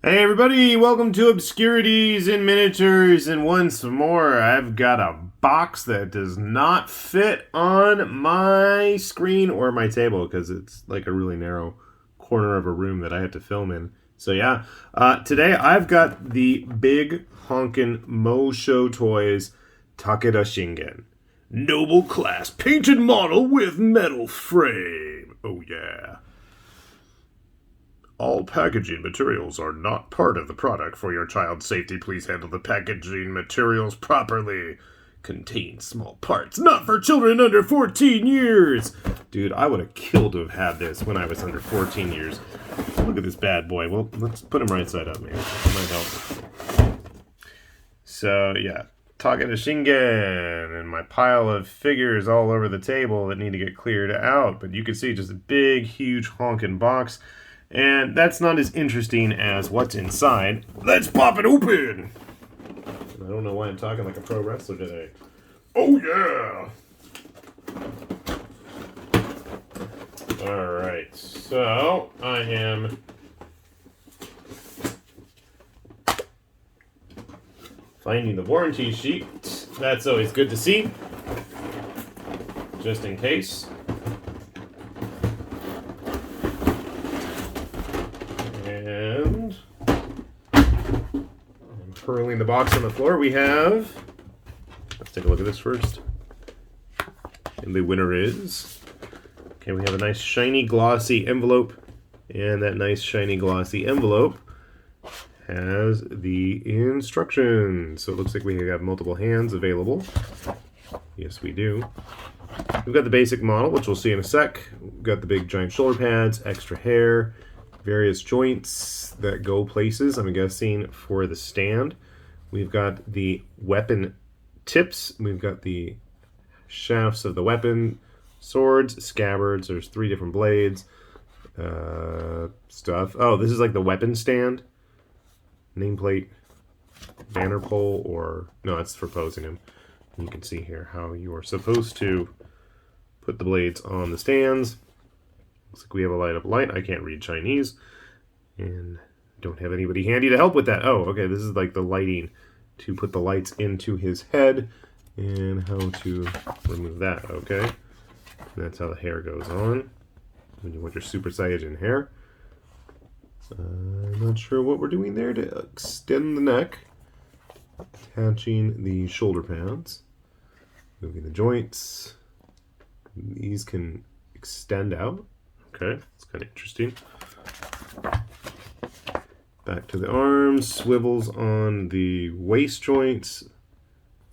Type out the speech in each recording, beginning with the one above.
Hey everybody, welcome to Obscurities in Miniatures, and once more I've got a box that does not fit on my screen or my table because it's like a really narrow corner of a room that I had to film in. So yeah, today I've got the big honkin' MoShow Toys Takeda Shingen. Noble class painted model with metal frame. Oh yeah. All packaging materials are not part of the product. For your child's safety, please handle the packaging materials properly. Contains small parts, not for children under 14 years. Dude, I would have killed to have had this when I was under 14 years. Look at this bad boy. Well, let's put him right side up, maybe. That might help. So, yeah. Takeda Shingen and my pile of figures all over the table that need to get cleared out. But you can see just a big, huge honking box. And that's not as interesting as what's inside. Let's pop it open! I don't know why I'm talking like a pro wrestler today. Oh yeah! Alright, so I am finding the warranty sheet. That's always good to see. Just in case. And I'm hurling the box on the floor. We have, let's take a look at this first. And the winner is, okay, we have a nice shiny glossy envelope. And that nice shiny glossy envelope has the instructions. So it looks like we have multiple hands available. Yes, we do. We've got the basic model, which we'll see in a sec. We've got the big giant shoulder pads, extra hair, various joints that go places, I'm guessing, for the stand. We've got the weapon tips. We've got the shafts of the weapon, swords, scabbards. There's 3 different blades. Stuff. Oh, this is like the weapon stand. Nameplate, banner pole, or... no, that's for posing him. And you can see here how you are supposed to put the blades on the stands. Looks like we have a light up light. I can't read Chinese. And don't have anybody handy to help with that. Oh, okay, this is like the lighting to put the lights into his head. And how to remove that, okay? And that's how the hair goes on. When you want your Super Saiyan hair. I'm not sure what we're doing there to extend the neck. Attaching the shoulder pads. Moving the joints. These can extend out. Okay, it's kind of interesting. Back to the arms, swivels on the waist joints,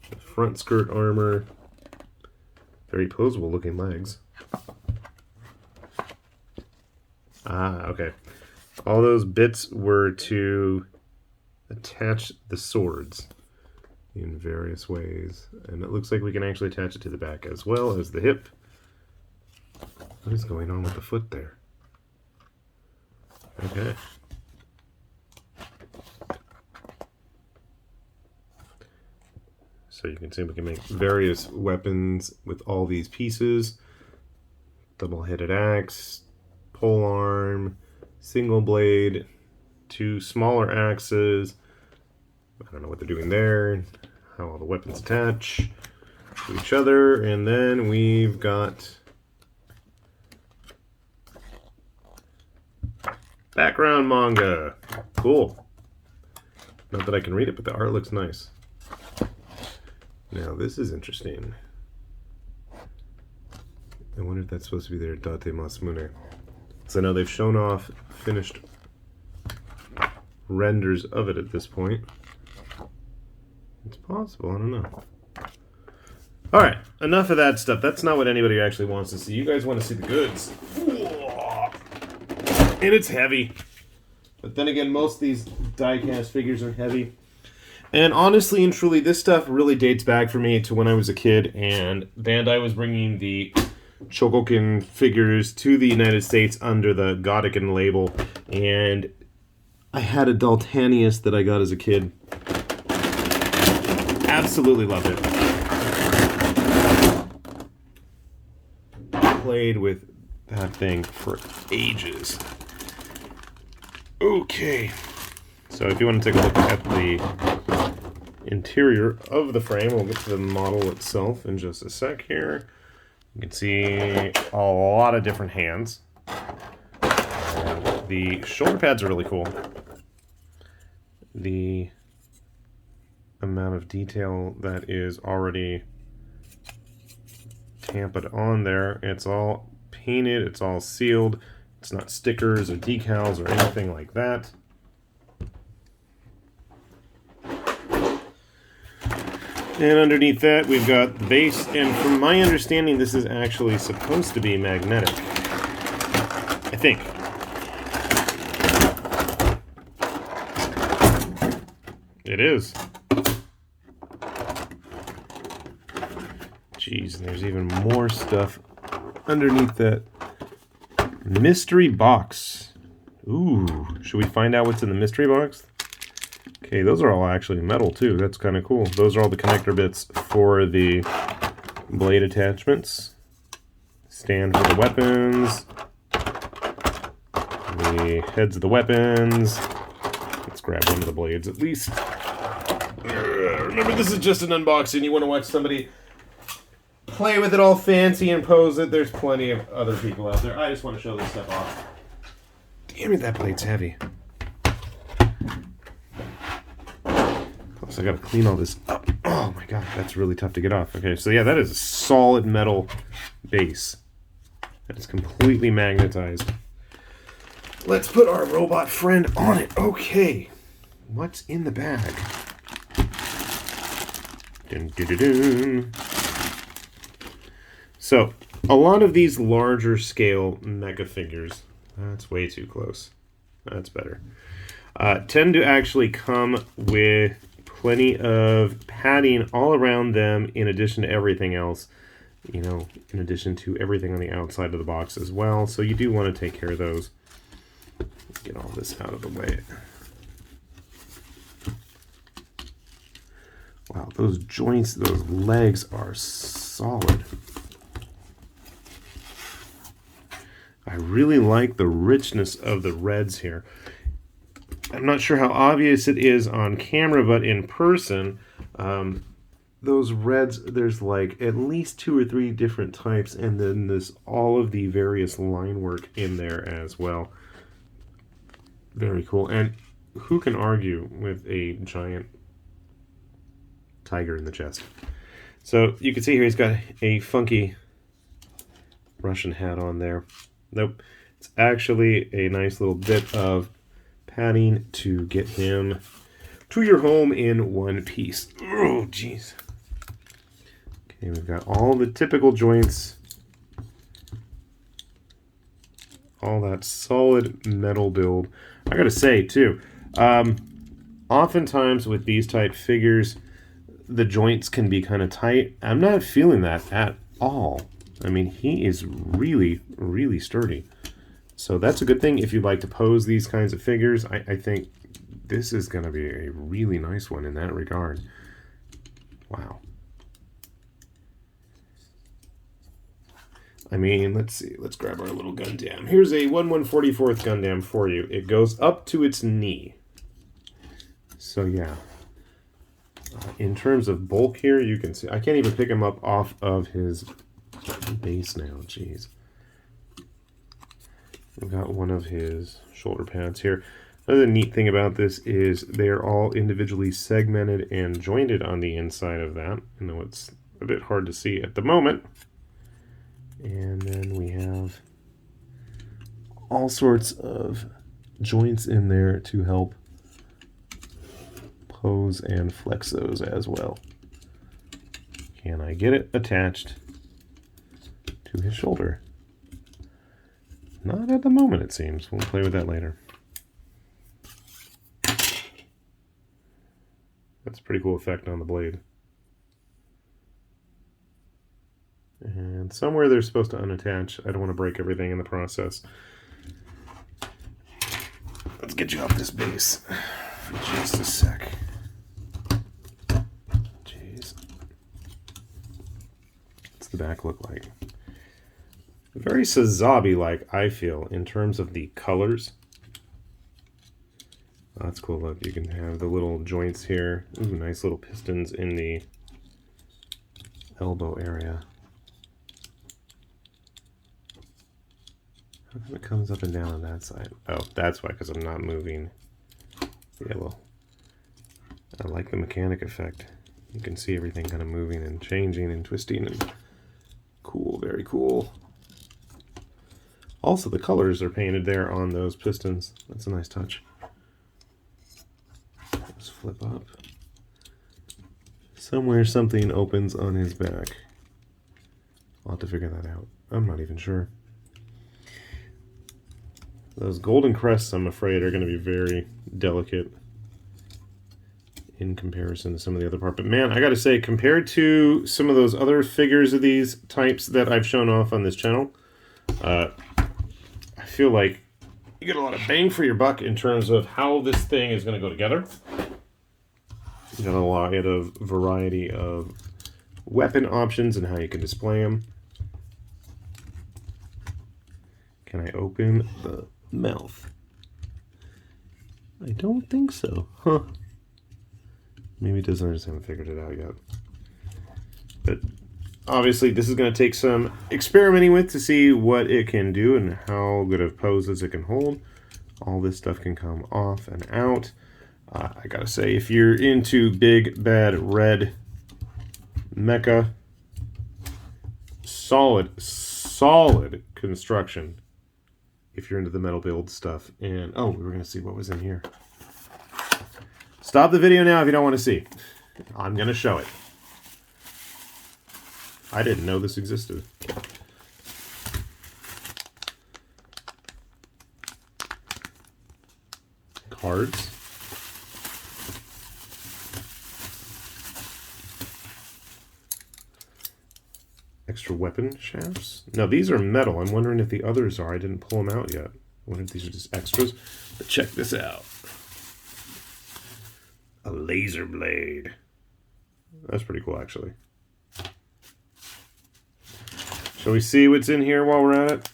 the front skirt armor, very posable looking legs. Ah, okay. All those bits were to attach the swords in various ways. And it looks like we can actually attach it to the back as well as the hip. What is going on with the foot there? Okay. So you can see we can make various weapons with all these pieces. Double-headed axe, pole arm, single blade, 2 smaller axes. I don't know what they're doing there. How all the weapons attach to each other. And then we've got background manga. Cool. Not that I can read it, but the art looks nice. Now, this is interesting. I wonder if that's supposed to be their Date Masamune. So I know they've shown off finished renders of it at this point. It's possible, I don't know. Alright, enough of that stuff. That's not what anybody actually wants to see. You guys want to see the goods. And it's heavy. But then again, most of these diecast figures are heavy. And honestly and truly, this stuff really dates back for me to when I was a kid, and Bandai was bringing the Chogokin figures to the United States under the Godican label, and I had a Daltanius that I got as a kid. Absolutely loved it. Played with that thing for ages. Okay. So if you want to take a look at the interior of the frame, we'll get to the model itself in just a sec here. You can see a lot of different hands. The shoulder pads are really cool. The amount of detail that is already tamped on there. It's all painted, it's all sealed. It's not stickers or decals or anything like that. And underneath that, we've got the base, and from my understanding, this is actually supposed to be magnetic. I think. It is. Jeez, and there's even more stuff underneath that mystery box. Ooh, should we find out what's in the mystery box? Okay, those are all actually metal too. That's kind of cool. Those are all the connector bits for the blade attachments. Stand for the weapons. The heads of the weapons. Let's grab one of the blades at least. Remember, this is just an unboxing. You want to watch somebody play with it all fancy and pose it. There's plenty of other people out there. I just want to show this stuff off. Damn it, that blade's heavy. Plus, I gotta clean all this up. Oh my god, that's really tough to get off. Okay, so yeah, that is a solid metal base. That is completely magnetized. Let's put our robot friend on it. Okay. What's in the bag? Dun, dun, dun, dun. So, a lot of these larger scale mega figures, that's way too close. That's better. Tend to actually come with plenty of padding all around them in addition to everything else. You know, in addition to everything on the outside of the box as well. So you do want to take care of those. Get all this out of the way. Wow, those joints, those legs are solid. I really like the richness of the reds here. I'm not sure how obvious it is on camera, but in person, those reds, there's like at least 2 or 3 different types, and then there's all of the various line work in there as well. Very cool. And who can argue with a giant tiger in the chest? So you can see here he's got a funky Russian hat on there. Nope. It's actually a nice little bit of padding to get him to your home in one piece. Oh, jeez. Okay, we've got all the typical joints. All that solid metal build. I gotta say, too, oftentimes with these type figures, the joints can be kind of tight. I'm not feeling that at all. I mean, he is really, really sturdy. So that's a good thing if you'd like to pose these kinds of figures. I think this is going to be a really nice one in that regard. Wow. I mean, let's see. Let's grab our little Gundam. Here's a 1/144th Gundam for you. It goes up to its knee. So, yeah. In terms of bulk here, you can see... I can't even pick him up off of his base now. Jeez. We've got one of his shoulder pads here. Another neat thing about this is they're all individually segmented and jointed on the inside of that. I know it's a bit hard to see at the moment. And then we have all sorts of joints in there to help pose and flex those as well. Can I get it attached to his shoulder? Not at the moment, it seems. We'll play with that later. That's a pretty cool effect on the blade. And somewhere they're supposed to unattach. I don't want to break everything in the process. Let's get you off this base for just a sec. Jeez. What's the back look like? Very Sazabi-like, I feel, in terms of the colors. Oh, that's cool. Look, you can have the little joints here. Ooh, nice little pistons in the elbow area. How come it comes up and down on that side? Oh, that's why, because I'm not moving. Yeah, well, I like the mechanic effect. You can see everything kind of moving and changing and twisting, and cool, very cool. Also, the colors are painted there on those pistons. That's a nice touch. Let's flip up. Somewhere something opens on his back. I'll have to figure that out. I'm not even sure. Those golden crests, I'm afraid, are going to be very delicate in comparison to some of the other part. But man, I got to say, compared to some of those other figures of these types that I've shown off on this channel, I feel like you get a lot of bang for your buck in terms of how this thing is going to go together. You got a lot of variety of weapon options and how you can display them. Can I open the mouth? I don't think so. Huh. Maybe it doesn't. I just haven't figured it out yet. But obviously this is going to take some experimenting with to see what it can do and how good of poses it can hold. All this stuff can come off and out. I gotta say, if you're into big bad red mecha, solid construction. If you're into the metal build stuff. And oh, we were gonna see what was in here. Stop the video now if you don't want to see. I'm gonna show it. I didn't know this existed. Cards. Extra weapon shafts. Now these are metal. I'm wondering if the others are. I didn't pull them out yet. I wonder if these are just extras. But check this out. A laser blade. That's pretty cool, actually. Shall we see what's in here while we're at it?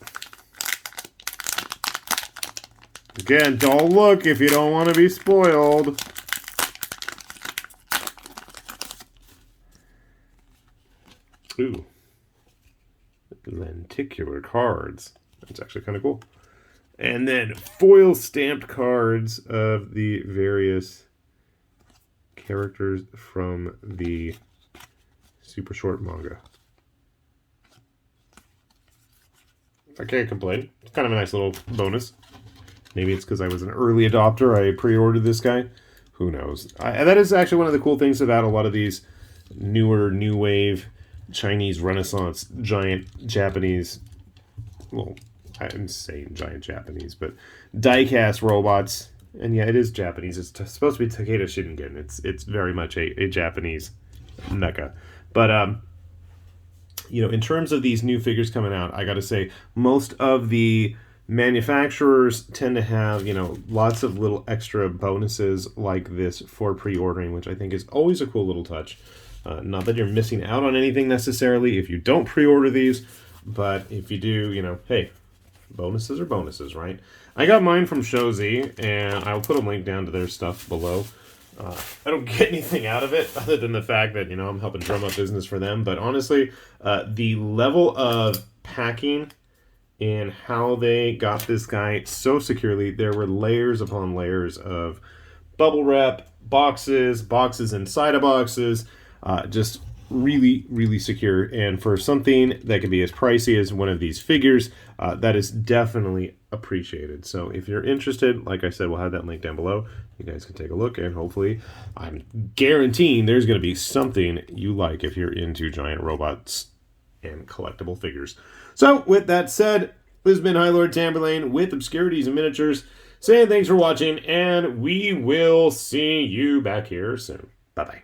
Again, don't look if you don't want to be spoiled. Ooh. Lenticular cards. That's actually kind of cool. And then foil stamped cards of the various characters from the super short manga. I can't complain. It's kind of a nice little bonus. Maybe it's because I was an early adopter. I pre-ordered this guy. Who knows? That is actually one of the cool things about a lot of these newer, new wave Chinese Renaissance giant Japanese, well, I'm saying giant Japanese, but diecast robots. And yeah, it is Japanese. It's supposed to be Takeda Shingen. It's very much a Japanese mecha. But you know, in terms of these new figures coming out, I got to say most of the manufacturers tend to have, you know, lots of little extra bonuses like this for pre-ordering, which I think is always a cool little touch. Not that you're missing out on anything necessarily if you don't pre-order these, but if you do, you know, hey, bonuses are bonuses, right? I got mine from MoShow's, and I'll put a link down to their stuff below. I don't get anything out of it other than the fact that, you know, I'm helping drum up business for them. But honestly, the level of packing and how they got this guy so securely, there were layers upon layers of bubble wrap, boxes inside of boxes, just really, really secure. And for something that can be as pricey as one of these figures, that is definitely appreciated. So if you're interested, like I said, we'll have that link down below. You guys can take a look, and hopefully I'm guaranteeing there's going to be something you like if you're into giant robots and collectible figures. So with that said, this has been High Lord Tamberlane with Obscurities and Miniatures, saying thanks for watching, and we will see you back here soon. Bye-bye.